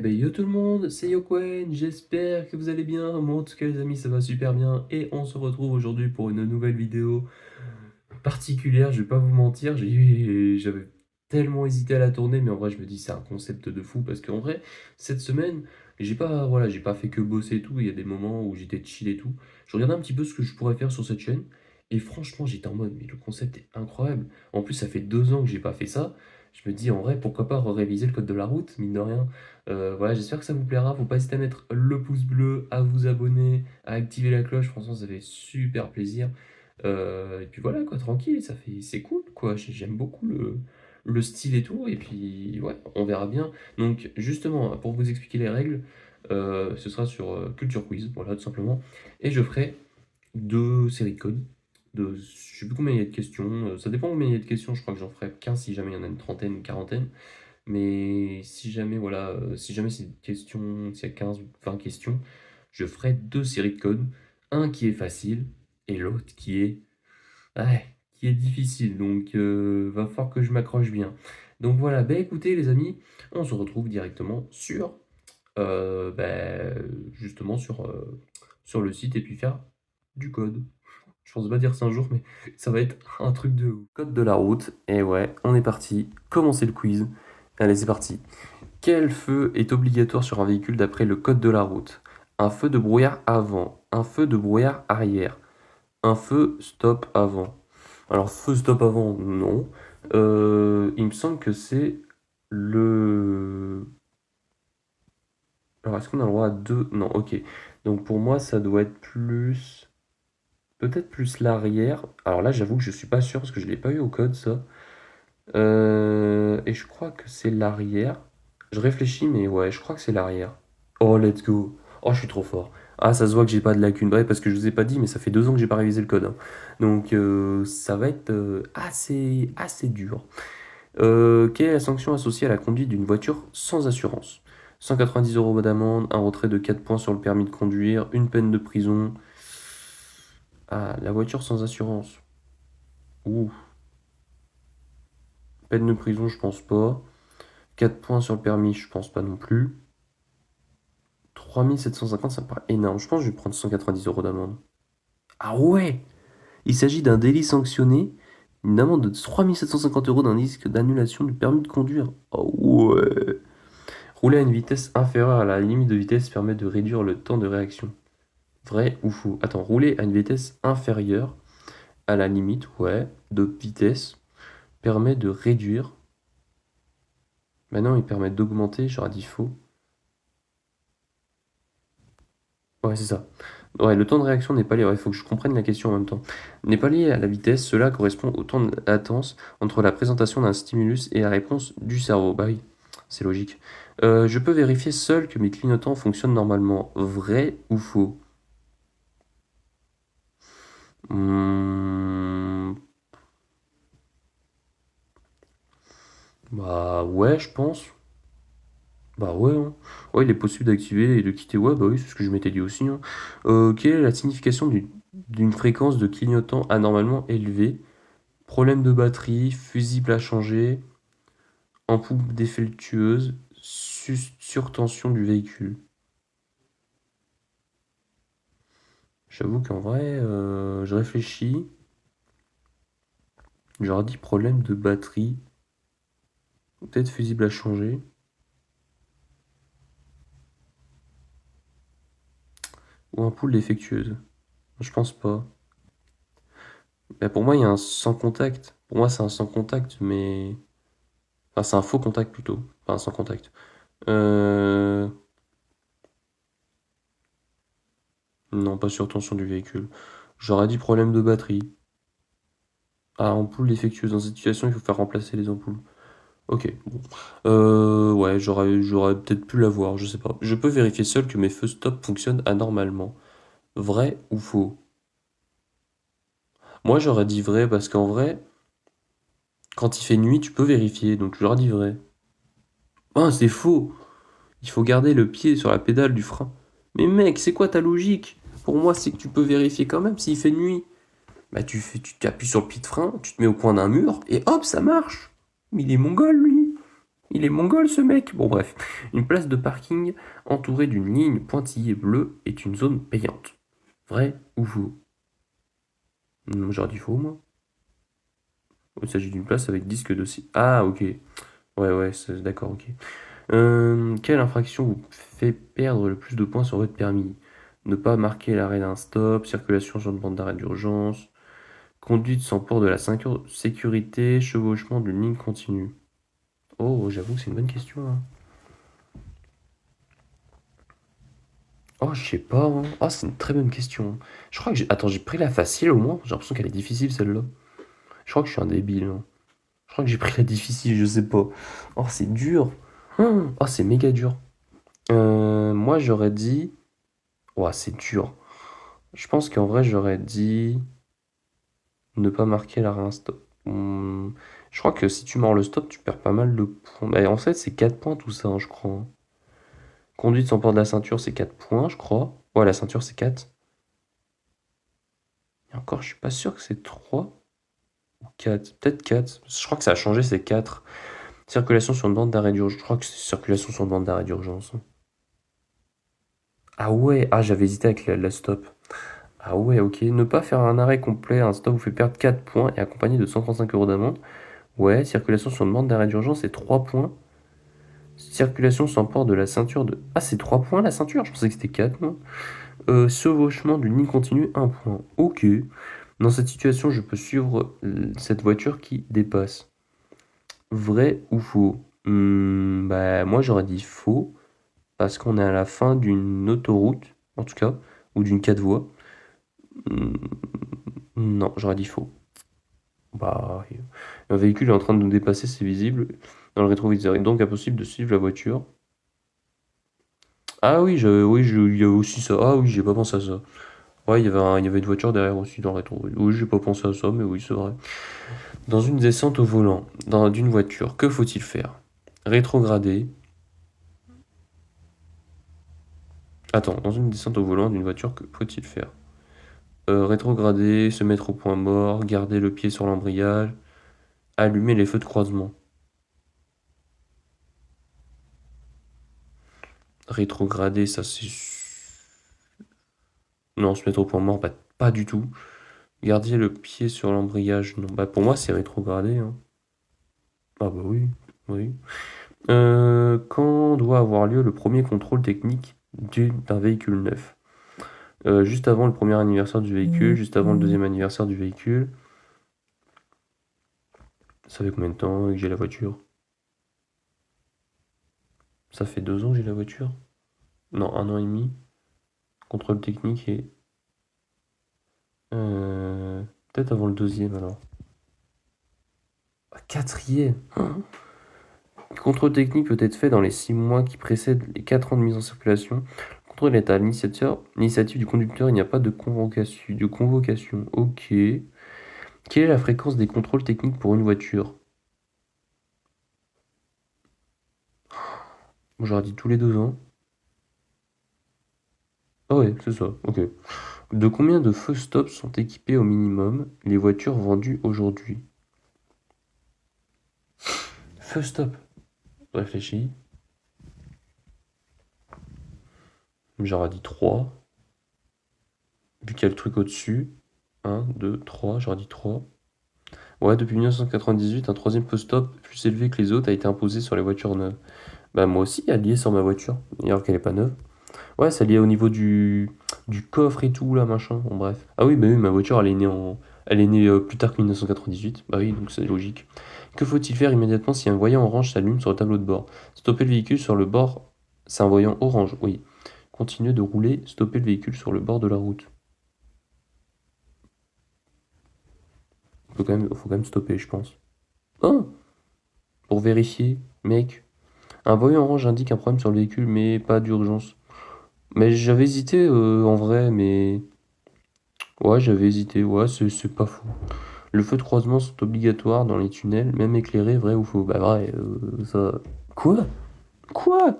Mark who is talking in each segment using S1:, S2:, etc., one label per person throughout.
S1: yo tout le monde, c'est Yoquen, j'espère que vous allez bien. Moi en tout cas les amis ça va super bien et on se retrouve aujourd'hui pour une nouvelle vidéo particulière, je vais pas vous mentir, j'avais tellement hésité à la tourner mais en vrai je me dis c'est un concept de fou parce qu'en vrai cette semaine j'ai pas fait que bosser et tout, il y a des moments où j'étais chill et tout. Je regardais un petit peu ce que je pourrais faire sur cette chaîne et franchement j'étais en mode mais le concept est incroyable. En plus ça fait 2 ans que j'ai pas fait ça. Je me dis en vrai pourquoi pas réviser le code de la route, mine de rien. Voilà, j'espère que ça vous plaira. Faut pas hésiter à mettre le pouce bleu, à vous abonner, à activer la cloche. Franchement, ça fait super plaisir. Et puis voilà, quoi, tranquille, c'est cool, quoi. J'aime beaucoup le style et tout. Et puis, ouais, on verra bien. Donc, justement, pour vous expliquer les règles, ce sera sur Culture Quiz, voilà, tout simplement. Et je ferai 2 séries de codes. Je sais plus combien il y a de questions. Ça dépend combien il y a de questions. Je crois que j'en ferai 15 si jamais il y en a une trentaine, une quarantaine. Mais si jamais, voilà, si jamais c'est une question, s'il y a 15 ou 20 questions, je ferai 2 séries de codes. Un qui est facile et l'autre qui est difficile. Donc, va falloir que je m'accroche bien. Donc voilà, bah écoutez les amis, on se retrouve directement justement sur le site et puis faire du code. Je pense pas dire ça un jour, mais ça va être un truc de ouf. Code de la route, et ouais, on est parti. Commencez le quiz. Allez, c'est parti. Quel feu est obligatoire sur un véhicule d'après le code de la route? Un feu de brouillard avant, un feu de brouillard arrière, un feu stop avant. Alors, feu stop avant, non. Il me semble que c'est le... Alors, est-ce qu'on a le droit à deux? Non, ok. Donc, pour moi, ça doit être plus... Peut-être plus l'arrière. Alors là, j'avoue que je suis pas sûr parce que je l'ai pas eu au code, ça. Et je crois que c'est l'arrière. Je réfléchis, mais ouais, je crois que c'est l'arrière. Oh, let's go. Oh, je suis trop fort. Ah, ça se voit que j'ai pas de lacune. Bref, parce que je vous ai pas dit, mais ça fait 2 ans que j'ai pas révisé le code, hein. Donc, ça va être assez dur. Quelle est la sanction associée à la conduite d'une voiture sans assurance? 190 € d'amende, un retrait de 4 points sur le permis de conduire, une peine de prison. Ah, la voiture sans assurance. Ouh, peine de prison, je pense pas. 4 points sur le permis, je pense pas non plus. 3750, ça me paraît énorme. Je pense que je vais prendre 190 € d'amende. Ah ouais! Il s'agit d'un délit sanctionné, une amende de 3750 € d'un risque d'annulation du permis de conduire. Oh ouais! Rouler à une vitesse inférieure à la limite de vitesse permet de réduire le temps de réaction. Vrai ou faux? Attends, rouler à une vitesse inférieure à la limite, ouais, de vitesse permet de réduire. Maintenant, il permet d'augmenter, j'aurais dit faux. Ouais, c'est ça. Ouais, le temps de réaction n'est pas lié. Il faut que je comprenne la question en même temps. N'est pas lié à la vitesse. Cela correspond au temps de latence entre la présentation d'un stimulus et la réponse du cerveau. Bah oui, c'est logique. Je peux vérifier seul que mes clignotants fonctionnent normalement. Vrai ou faux? Hmm, Bah ouais, je pense. Bah ouais, hein. Ouais, il est possible d'activer et de quitter. Ouais, bah oui, c'est ce que je m'étais dit aussi, hein. Quelle est la signification d'une fréquence de clignotant anormalement élevée? Problème de batterie, fusible à changer, ampoule défectueuse, surtension du véhicule. J'avoue qu'en vrai, je réfléchis. J'aurais dit problème de batterie, peut-être fusible à changer, ou ampoule défectueuse. Je pense pas. Bah, pour moi, il y a un sans contact. Pour moi, c'est un sans contact, mais... Enfin, c'est un faux contact plutôt, pas un sans contact. Euh... Non, pas surtension du véhicule. J'aurais dit problème de batterie. Ah, ampoule défectueuse. Dans cette situation, il faut faire remplacer les ampoules. Ok, bon. Ouais, j'aurais peut-être pu l'avoir, je sais pas. Je peux vérifier seul que mes feux stop fonctionnent anormalement. Vrai ou faux? Moi, j'aurais dit vrai parce qu'en vrai, quand il fait nuit, tu peux vérifier, donc j'aurais dit vrai. Ah, c'est faux! Il faut garder le pied sur la pédale du frein. Mais mec, c'est quoi ta logique? Pour moi, c'est que tu peux vérifier quand même s'il fait nuit. Bah, tu t'appuies sur le pied de frein, tu te mets au coin d'un mur, et hop, ça marche! Mais il est mongol, lui! Il est mongol ce mec. Bon bref. Une place de parking entourée d'une ligne pointillée bleue est une zone payante. Vrai ou faux? J'aurais dit faux moi. Il s'agit d'une place avec disque de... Ah ok. Ouais, d'accord, ok. Quelle infraction vous fait perdre le plus de points sur votre permis? Ne pas marquer l'arrêt d'un stop, circulation sur une bande d'arrêt d'urgence, conduite sans port de la ceinture de sécurité, chevauchement d'une ligne continue. Oh, j'avoue que c'est une bonne question, hein. Oh, je sais pas, hein. Ah, c'est une très bonne question. Je crois que j'ai... Attends, j'ai pris la facile au moins. J'ai l'impression qu'elle est difficile celle-là. Je crois que je suis un débile, hein. Je crois que j'ai pris la difficile, je sais pas. Oh, c'est dur. Oh, c'est méga dur. Moi, j'aurais dit... Oh, c'est dur. Je pense qu'en vrai, j'aurais dit ne pas marquer l'arrêt un stop. Je crois que si tu mords le stop, tu perds pas mal de points. Bah, en fait, c'est 4 points tout ça, hein, je crois, hein. Conduite sans port de la ceinture, c'est 4 points, je crois. Ouais, la ceinture, c'est 4. Et encore, je suis pas sûr que c'est 3 ou 4. Peut-être 4. Je crois que ça a changé, c'est 4. Circulation sur une bande d'arrêt d'urgence. Je crois que c'est circulation sur une bande d'arrêt d'urgence, hein. Ah ouais, ah j'avais hésité avec la stop. Ah ouais, ok. Ne pas faire un arrêt complet, un stop vous fait perdre 4 points et accompagné de 135 € d'amende. Ouais, circulation sur demande d'arrêt d'urgence, c'est 3 points. Circulation sans port de la ceinture de... Ah, c'est 3 points la ceinture? Je pensais que c'était 4, moi. Chevauchement d'une ligne continue, 1 point. Ok. Dans cette situation, je peux suivre cette voiture qui dépasse. Vrai ou faux? Bah, moi, j'aurais dit faux, parce qu'on est à la fin d'une autoroute, en tout cas, ou d'une 4 voies. Hmm, non, j'aurais dit faux. Bah, un véhicule est en train de nous dépasser, c'est visible dans le rétroviseur. Il est donc impossible de suivre la voiture. Ah oui, il y a aussi ça. Ah oui, j'ai pas pensé à ça. Ouais, il y avait une voiture derrière aussi dans le rétro. Oui, j'ai pas pensé à ça, mais oui, c'est vrai. Dans une descente au volant d'une voiture, que faut-il faire? Rétrograder. Attends, dans une descente au volant d'une voiture, que faut-il faire? Rétrograder, se mettre au point mort, garder le pied sur l'embrayage, allumer les feux de croisement. Rétrograder, ça c'est... Non, se mettre au point mort, bah, pas du tout. Garder le pied sur l'embrayage, non. Bah, pour moi, c'est rétrogradé, hein. Ah bah oui, oui. Quand doit avoir lieu le premier contrôle technique d'un véhicule neuf? Juste avant le premier anniversaire du véhicule, juste avant le deuxième anniversaire du véhicule. Ça fait combien de temps que j'ai la voiture? Ça fait 2 ans que j'ai la voiture? Non, 1 an et demi. Contrôle technique et... peut-être avant le deuxième alors. Ah, quatrième. Le contrôle technique peut être fait dans les 6 mois qui précèdent les 4 ans de mise en circulation. Le contrôle est à l'initiative du conducteur, il n'y a pas de convocation. Ok. Quelle est la fréquence des contrôles techniques pour une voiture? Moi j'aurais dit tous les 2 ans. Ah ouais, c'est ça, ok. De combien de feux stop sont équipés au minimum les voitures vendues aujourd'hui? Feu stop. Réfléchis. J'aurais dit 3. Vu qu'il y a le truc au-dessus. 1, 2, 3. J'aurais dit 3. Ouais, depuis 1998, un troisième feu stop plus élevé que les autres a été imposé sur les voitures neuves. Bah moi aussi, elle y est sur ma voiture, alors qu'elle est pas neuve. Ouais, ça lié au niveau du coffre et tout, là, machin, bon bref. Ah oui, bah oui, ma voiture, Elle est née plus tard que 1998, bah oui, donc c'est logique. Que faut-il faire immédiatement si un voyant orange s'allume sur le tableau de bord? Stopper le véhicule sur le bord... C'est un voyant orange, oui. Continuer de rouler, stopper le véhicule sur le bord de la route. Faut quand même stopper, je pense. Oh! Pour vérifier, mec. Un voyant orange indique un problème sur le véhicule, mais pas d'urgence. Mais j'avais hésité en vrai, mais... Ouais, j'avais hésité, ouais, c'est pas faux. Le feu de croisement sont obligatoires dans les tunnels, même éclairés, vrai ou faux? Bah vrai, ça... Quoi? Quoi?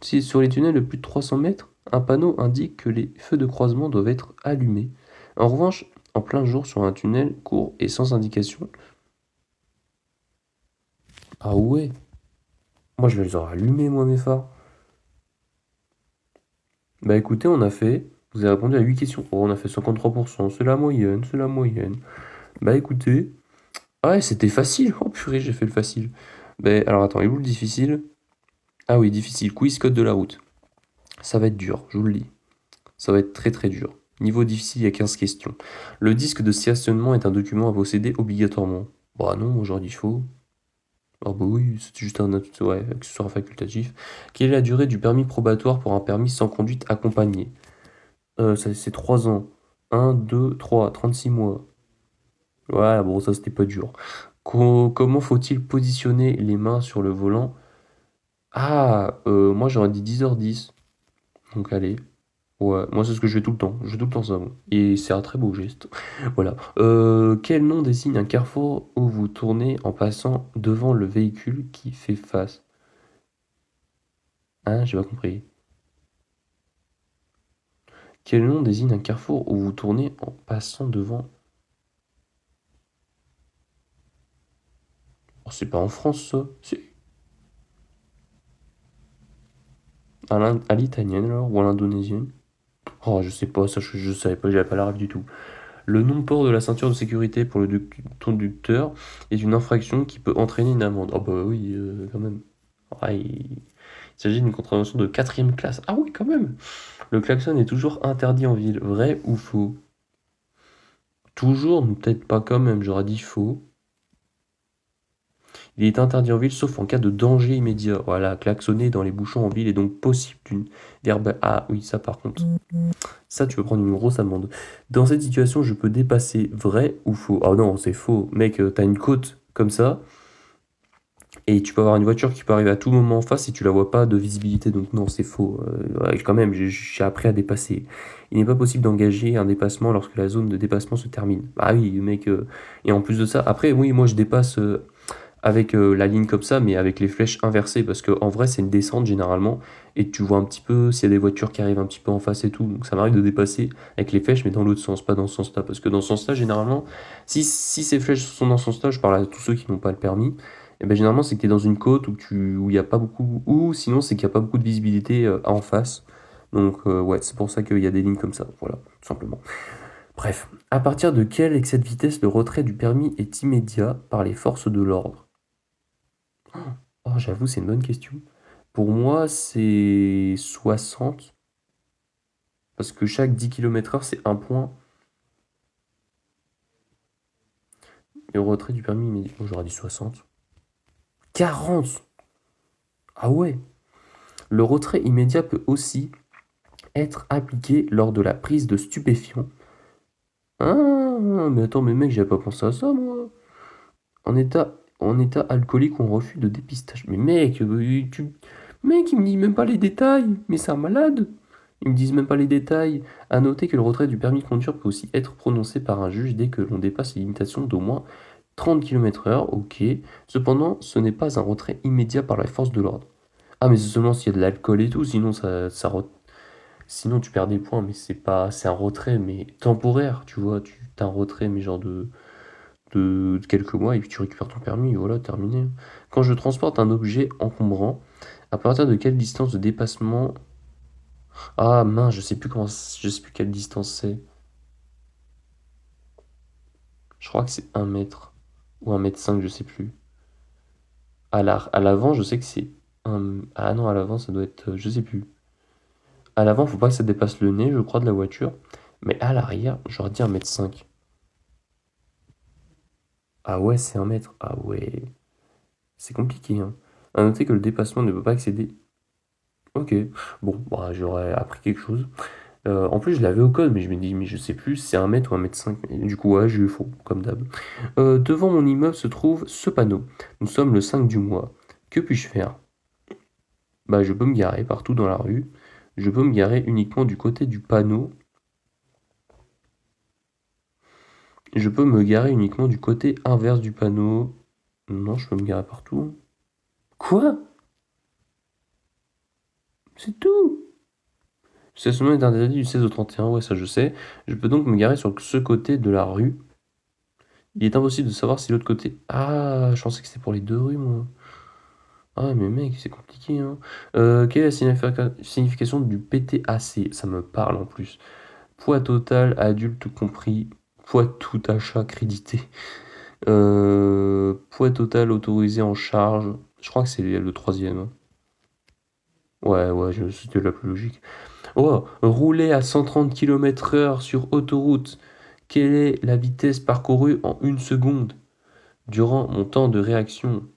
S1: Si sur les tunnels de plus de 300 mètres, un panneau indique que les feux de croisement doivent être allumés. En revanche, en plein jour sur un tunnel court et sans indication... Ah ouais? Moi, je les aurais allumés, moi, mes phares. Bah écoutez, on a fait. Vous avez répondu à 8 questions. Oh, on a fait 53%. C'est la moyenne, c'est la moyenne. Bah écoutez. Ah ouais, c'était facile. Oh purée, j'ai fait le facile. Bah alors attends, et où le difficile? Ah oui, difficile. Quiz code de la route. Ça va être dur, je vous le dis. Ça va être très très dur. Niveau difficile, il y a 15 questions. Le disque de stationnement est un document à posséder obligatoirement. Bah non, moi j'aurais dit faux. Ah bah oui, c'est juste un ouais, accessoire facultatif. Quelle est la durée du permis probatoire pour un permis sans conduite accompagnée? C'est 3 ans. 1, 2, 3, 36 mois. Voilà, bon, ça c'était pas dur. Comment faut-il positionner les mains sur le volant? Ah, moi j'aurais dit 10h10. Donc allez. Ouais, moi c'est ce que je fais tout le temps. Je fais tout le temps ça, moi. Et c'est un très beau geste. Voilà. Quel nom désigne un carrefour où vous tournez en passant devant le véhicule qui fait face? Hein, j'ai pas compris. Quel nom désigne un carrefour où vous tournez en passant devant... Oh, c'est pas en France ça? C'est à l'italienne alors? Ou à l'indonésienne? Oh, je sais pas, ça je savais pas, j'avais pas la ref du tout. Le non-port de la ceinture de sécurité pour le conducteur est une infraction qui peut entraîner une amende. Oh bah oui, quand même. Ah, il s'agit d'une contravention de 4e classe. Ah oui, quand même. Le klaxon est toujours interdit en ville. Vrai ou faux? Toujours, mais peut-être pas quand même. J'aurais dit faux. Il est interdit en ville sauf en cas de danger immédiat. Voilà, klaxonner dans les bouchons en ville est donc possible d'une verbale. Ah oui, ça par contre. Ça, tu peux prendre une grosse amende. Dans cette situation, je peux dépasser. Vrai ou faux? Ah non, c'est faux. Mec, t'as une côte comme ça. Et tu peux avoir une voiture qui peut arriver à tout moment en face et tu la vois pas de visibilité, donc non, c'est faux. Ouais, quand même, j'ai appris à dépasser. Il n'est pas possible d'engager un dépassement lorsque la zone de dépassement se termine. Bah oui, mec. Et en plus de ça, après, oui, moi je dépasse avec la ligne comme ça, mais avec les flèches inversées, parce que en vrai, c'est une descente généralement, et tu vois un petit peu s'il y a des voitures qui arrivent un petit peu en face et tout. Donc ça m'arrive de dépasser avec les flèches, mais dans l'autre sens, pas dans ce sens-là, parce que dans ce sens-là, généralement, si ces flèches sont dans ce sens-là, je parle à tous ceux qui n'ont pas le permis. Et ben généralement, c'est que tu es dans une côte où il y a pas beaucoup, ou sinon, c'est qu'il n'y a pas beaucoup de visibilité en face. Donc, ouais, c'est pour ça qu'il y a des lignes comme ça. Voilà, tout simplement. Bref, à partir de quel excès de vitesse le retrait du permis est immédiat par les forces de l'ordre? Oh, j'avoue, c'est une bonne question. Pour moi, c'est 60, parce que chaque 10 km/h, c'est un point. Et au retrait du permis immédiat. Oh, j'aurais dit 60. 40! Ah ouais! Le retrait immédiat peut aussi être appliqué lors de la prise de stupéfiants. Ah, mais attends, mais mec, j'avais pas pensé à ça, moi. En état alcoolique ou en refus de dépistage. Mais mec, mec, il me dit même pas les détails. Mais c'est un malade. Ils me disent même pas les détails. À noter que le retrait du permis de conduire peut aussi être prononcé par un juge dès que l'on dépasse les limitations d'au moins 30 km/h. Ok. Cependant, ce n'est pas un retrait immédiat par la force de l'ordre. Ah, mais c'est seulement s'il y a de l'alcool et tout. Sinon, sinon tu perds des points. Mais c'est un retrait, mais temporaire. Tu vois, t'as un retrait, mais genre de quelques mois et puis tu récupères ton permis, et voilà, terminé. Quand je transporte un objet encombrant, à partir de quelle distance de dépassement... Ah mince, je sais plus quelle distance c'est. Je crois que c'est 1 mètre ou 1,5 m, je sais plus. À l'avant, je sais que c'est un... Ah non, à l'avant, ça doit être... Je sais plus. À l'avant, faut pas que ça dépasse le nez, je crois, de la voiture. Mais à l'arrière, j'aurais dit 1,5 m. Ah ouais, c'est 1 mètre. Ah ouais. C'est compliqué, hein. À noter que le dépassement ne peut pas excéder. Ok, bon, bah, j'aurais appris quelque chose. En plus, je l'avais au code, mais je me dis, mais je sais plus, si c'est 1 m ou 1,5 m. Du coup, ouais, j'ai eu faux, comme d'hab. Devant mon immeuble se trouve ce panneau. Nous sommes le 5 du mois. Que puis-je faire? Bah, je peux me garer partout dans la rue. Je peux me garer uniquement du côté du panneau. Je peux me garer uniquement du côté inverse du panneau. Non, je peux me garer partout. Quoi? C'est tout? Stationnement est interdit du 16 au 31, ouais, ça je sais. Je peux donc me garer sur ce côté de la rue. Il est impossible de savoir si l'autre côté... Ah, je pensais que c'était pour les deux rues, moi. Ah, mais mec, c'est compliqué, hein. Quelle est la signification du PTAC? Ça me parle en plus. Poids total, adulte tout compris. Poids tout achat crédité. Poids total autorisé en charge. Je crois que c'est le troisième, hein. Ouais, ouais, c'était la plus logique. Oh, rouler à 130 km/h sur autoroute. Quelle est la vitesse parcourue en 1 seconde durant mon temps de réaction?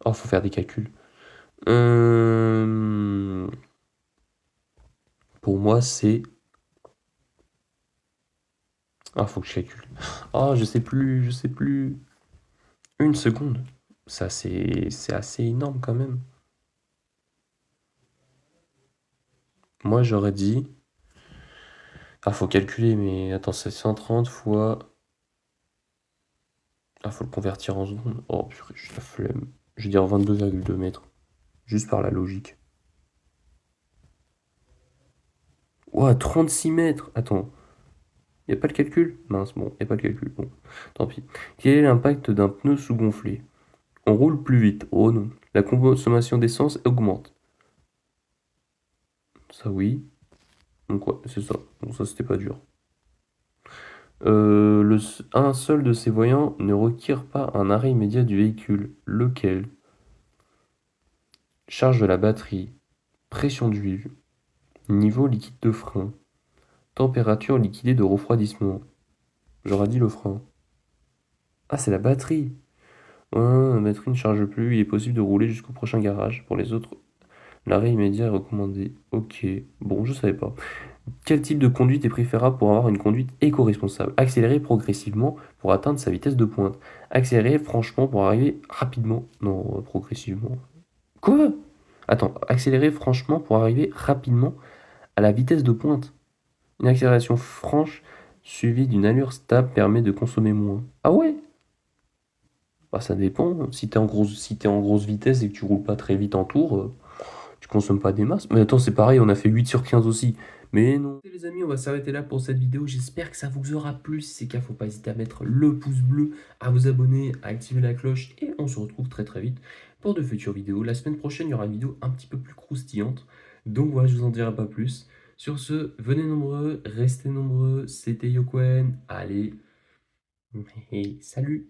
S1: Oh, faut faire des calculs. Euh, Pour moi, c'est... Ah, faut que je calcule. Ah, je sais plus, je sais plus. 1 seconde. Ça, c'est assez énorme quand même. Moi, j'aurais dit... Ah, faut calculer, mais attends, c'est 130 fois... Ah, faut le convertir en secondes. Oh, purée, j'ai la flemme. Je vais dire 22,2 mètres. Juste par la logique. Ouah, 36 mètres. Attends, y a pas le calcul? Mince, bon, y a pas le calcul. Bon, tant pis. Quel est l'impact d'un pneu sous-gonflé? On roule plus vite. Oh non. La consommation d'essence augmente. Ça, oui. Donc, ouais, c'est ça. Bon, ça, c'était pas dur. Un seul de ces voyants ne requiert pas un arrêt immédiat du véhicule. Lequel? Charge de la batterie, pression d'huile, niveau liquide de frein, température liquidée de refroidissement. J'aurais dit le frein. Ah, c'est la batterie. Ouais, la batterie ne charge plus. Il est possible de rouler jusqu'au prochain garage. Pour les autres, l'arrêt immédiat est recommandé. Ok. Bon, je savais pas. Quel type de conduite est préférable pour avoir une conduite éco-responsable? Accélérer progressivement pour atteindre sa vitesse de pointe. Accélérer franchement pour arriver rapidement. Non, progressivement. Quoi? Attends, accélérer franchement pour arriver rapidement à la vitesse de pointe. Une accélération franche suivie d'une allure stable permet de consommer moins. Ah ouais? Bah ça dépend. Si t'es en grosse vitesse et que tu roules pas très vite en tour, tu consommes pas des masses. Mais attends, c'est pareil, on a fait 8 sur 15 aussi. Mais non. Et les amis, on va s'arrêter là pour cette vidéo. J'espère que ça vous aura plu. Si c'est le cas, faut pas hésiter à mettre le pouce bleu, à vous abonner, à activer la cloche. Et on se retrouve très très vite pour de futures vidéos. La semaine prochaine, il y aura une vidéo un petit peu plus croustillante. Donc voilà, je vous en dirai pas plus. Sur ce, venez nombreux, restez nombreux. C'était Yokwen. Allez, salut!